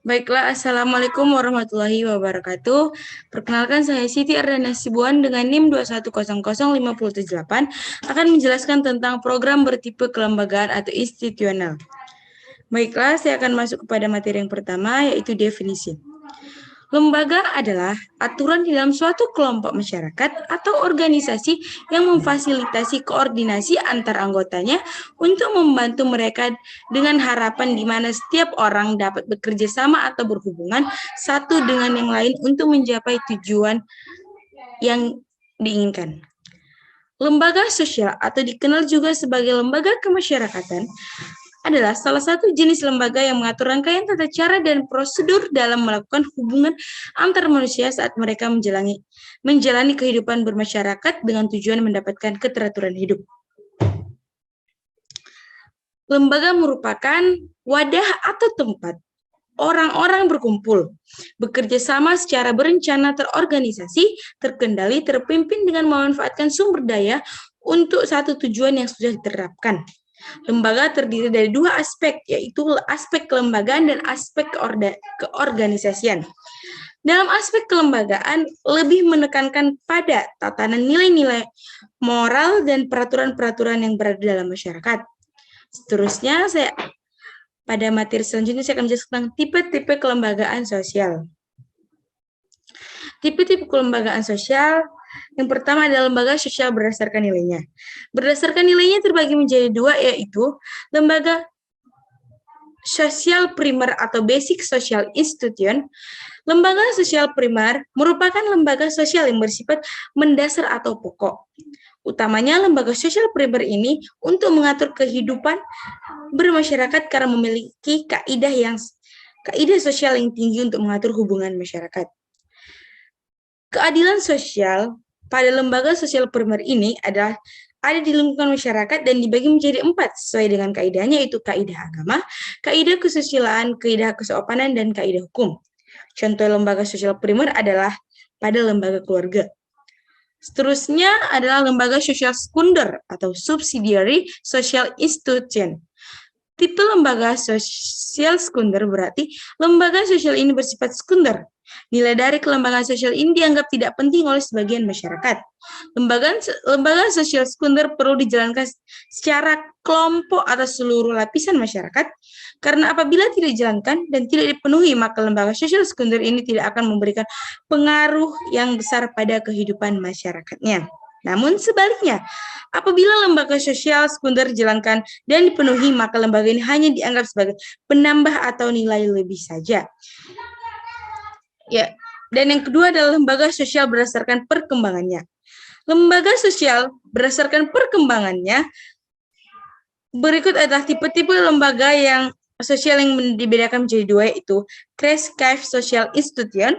Baiklah, Assalamualaikum warahmatullahi wabarakatuh. Perkenalkan, saya Siti Ardana Sibuan dengan NIM 2100578 akan menjelaskan tentang program bertipe kelembagaan atau institusional. Baiklah, saya akan masuk kepada materi yang pertama, yaitu definisi. Lembaga adalah aturan di dalam suatu kelompok masyarakat atau organisasi yang memfasilitasi koordinasi antar anggotanya untuk membantu mereka dengan harapan di mana setiap orang dapat bekerja sama atau berhubungan satu dengan yang lain untuk mencapai tujuan yang diinginkan. Lembaga sosial atau dikenal juga sebagai lembaga kemasyarakatan adalah salah satu jenis lembaga yang mengatur rangkaian tata cara dan prosedur dalam melakukan hubungan antar manusia saat mereka menjalani kehidupan bermasyarakat dengan tujuan mendapatkan keteraturan hidup. Lembaga merupakan wadah atau tempat orang-orang berkumpul, bekerja sama secara berencana, terorganisasi, terkendali, terpimpin dengan memanfaatkan sumber daya untuk satu tujuan yang sudah diterapkan. Lembaga terdiri dari dua aspek, yaitu aspek kelembagaan dan aspek keorganisasian. Dalam aspek kelembagaan, lebih menekankan pada tatanan nilai-nilai moral dan peraturan-peraturan yang berada dalam masyarakat. Seterusnya, pada materi selanjutnya saya akan menjelaskan tentang tipe-tipe kelembagaan sosial. Tipe-tipe kelembagaan sosial, yang pertama adalah lembaga sosial berdasarkan nilainya. Berdasarkan nilainya terbagi menjadi dua, yaitu lembaga sosial primer atau basic social institution. Lembaga sosial primer merupakan lembaga sosial yang bersifat mendasar atau pokok. Utamanya lembaga sosial primer ini untuk mengatur kehidupan bermasyarakat karena memiliki kaidah sosial yang tinggi untuk mengatur hubungan masyarakat. Keadilan sosial pada lembaga sosial primer ini ada di lingkungan masyarakat dan dibagi menjadi 4 sesuai dengan kaidahnya, yaitu kaidah agama, kaidah kesusilaan, kaidah kesopanan, dan kaidah hukum. Contoh lembaga sosial primer adalah pada lembaga keluarga. Seterusnya adalah lembaga sosial sekunder atau subsidiary social institution. Tipe lembaga sosial sekunder berarti lembaga sosial ini bersifat sekunder. Nilai dari kelembagaan sosial ini dianggap tidak penting oleh sebagian masyarakat. Lembaga sosial sekunder perlu dijalankan secara kelompok atau seluruh lapisan masyarakat, karena apabila tidak dijalankan dan tidak dipenuhi, maka lembaga sosial sekunder ini tidak akan memberikan pengaruh yang besar pada kehidupan masyarakatnya. Namun sebaliknya, apabila lembaga sosial sekunder dijalankan dan dipenuhi, maka lembaga ini hanya dianggap sebagai penambah atau nilai lebih saja. Ya, dan yang kedua adalah lembaga sosial berdasarkan perkembangannya. Lembaga sosial berdasarkan perkembangannya berikut adalah tipe-tipe lembaga yang sosial yang dibedakan menjadi dua, yaitu Kreisgeist Social Institution.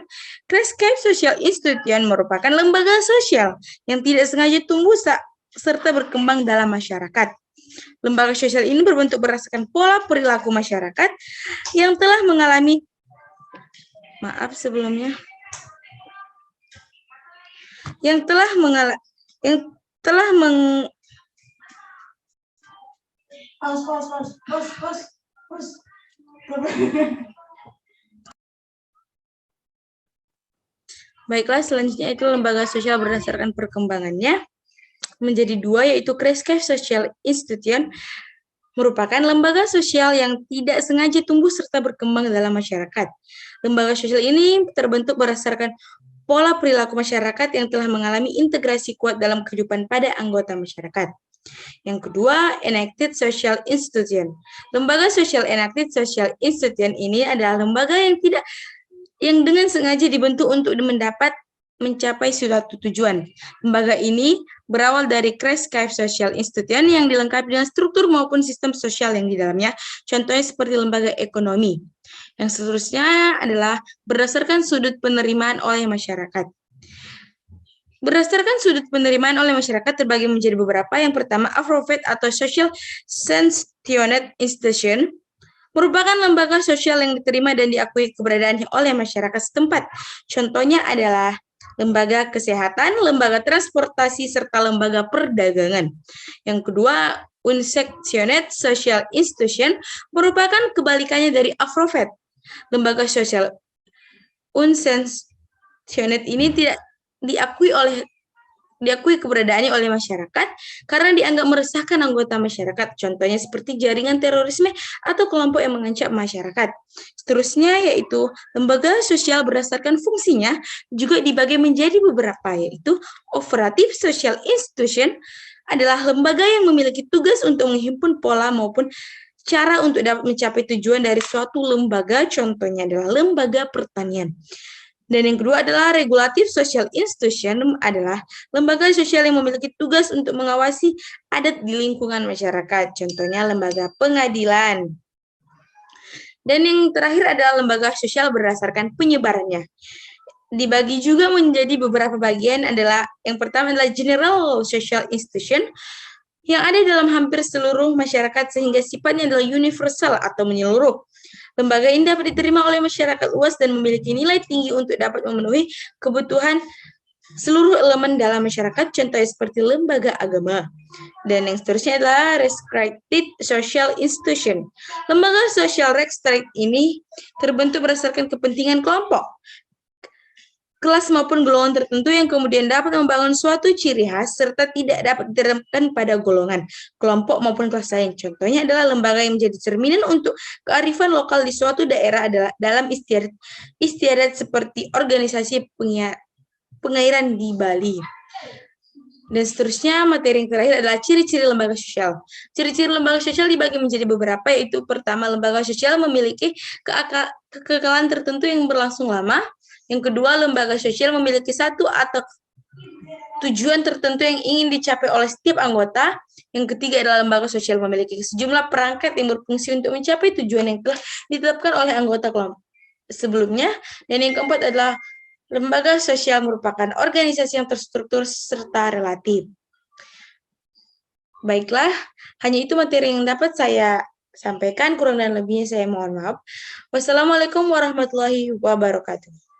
Kreisgeist Social Institution merupakan lembaga sosial yang tidak sengaja tumbuh serta berkembang dalam masyarakat. Lembaga sosial ini berbentuk berdasarkan pola perilaku masyarakat yang telah mengalami Baiklah, selanjutnya itu lembaga sosial berdasarkan perkembangannya menjadi dua, yaitu Kreisgeist Social Institution merupakan lembaga sosial yang tidak sengaja tumbuh serta berkembang dalam masyarakat. Lembaga sosial ini terbentuk berdasarkan pola perilaku masyarakat yang telah mengalami integrasi kuat dalam kehidupan pada anggota masyarakat. Yang kedua, Enacted Social Institution. Lembaga sosial Enacted Social Institution ini adalah lembaga yang dengan sengaja dibentuk untuk mencapai suatu tujuan. Lembaga ini berawal dari Kreisgeist Social Institution yang dilengkapi dengan struktur maupun sistem sosial yang di dalamnya, contohnya seperti lembaga ekonomi. Yang seterusnya adalah berdasarkan sudut penerimaan oleh masyarakat. Berdasarkan sudut penerimaan oleh masyarakat terbagi menjadi beberapa. Yang pertama, Appropriate atau Social Sanctioned Institution merupakan lembaga sosial yang diterima dan diakui keberadaannya oleh masyarakat setempat. Contohnya adalah lembaga kesehatan, lembaga transportasi, serta lembaga perdagangan. Yang kedua, Unsectioned social institution merupakan kebalikannya dari AFROVET. Lembaga sosial unsectioned ini tidak diakui keberadaannya oleh masyarakat karena dianggap meresahkan anggota masyarakat, contohnya seperti jaringan terorisme atau kelompok yang mengancam masyarakat. Seterusnya yaitu lembaga sosial berdasarkan fungsinya juga dibagi menjadi beberapa, yaitu operative social institution adalah lembaga yang memiliki tugas untuk menghimpun pola maupun cara untuk dapat mencapai tujuan dari suatu lembaga, contohnya adalah lembaga pertanian. Dan yang kedua adalah regulative social institution, adalah lembaga sosial yang memiliki tugas untuk mengawasi adat di lingkungan masyarakat, contohnya lembaga pengadilan. Dan yang terakhir adalah lembaga sosial berdasarkan penyebarannya. Dibagi juga menjadi beberapa bagian, adalah yang pertama adalah general social institution yang ada dalam hampir seluruh masyarakat sehingga sifatnya adalah universal atau menyeluruh. Lembaga ini dapat diterima oleh masyarakat luas dan memiliki nilai tinggi untuk dapat memenuhi kebutuhan seluruh elemen dalam masyarakat, contohnya seperti lembaga agama. Dan yang seterusnya adalah restricted social institution. Lembaga sosial restricted ini terbentuk berdasarkan kepentingan kelompok, kelas maupun golongan tertentu yang kemudian dapat membangun suatu ciri khas serta tidak dapat diterapkan pada golongan, kelompok maupun kelas lain. Contohnya adalah lembaga yang menjadi cerminan untuk kearifan lokal di suatu daerah adalah dalam istiadat seperti organisasi pengairan di Bali. Dan seterusnya, materi yang terakhir adalah ciri-ciri lembaga sosial. Ciri-ciri lembaga sosial dibagi menjadi beberapa, yaitu pertama, lembaga sosial memiliki kekekalan tertentu yang berlangsung lama. Yang kedua, lembaga sosial memiliki satu atau tujuan tertentu yang ingin dicapai oleh setiap anggota. Yang ketiga adalah lembaga sosial memiliki sejumlah perangkat yang berfungsi untuk mencapai tujuan yang telah ditetapkan oleh anggota kelompok sebelumnya. Dan yang keempat adalah lembaga sosial merupakan organisasi yang terstruktur serta relatif. Baiklah, hanya itu materi yang dapat saya sampaikan, kurang dan lebihnya saya mohon maaf. Wassalamualaikum warahmatullahi wabarakatuh.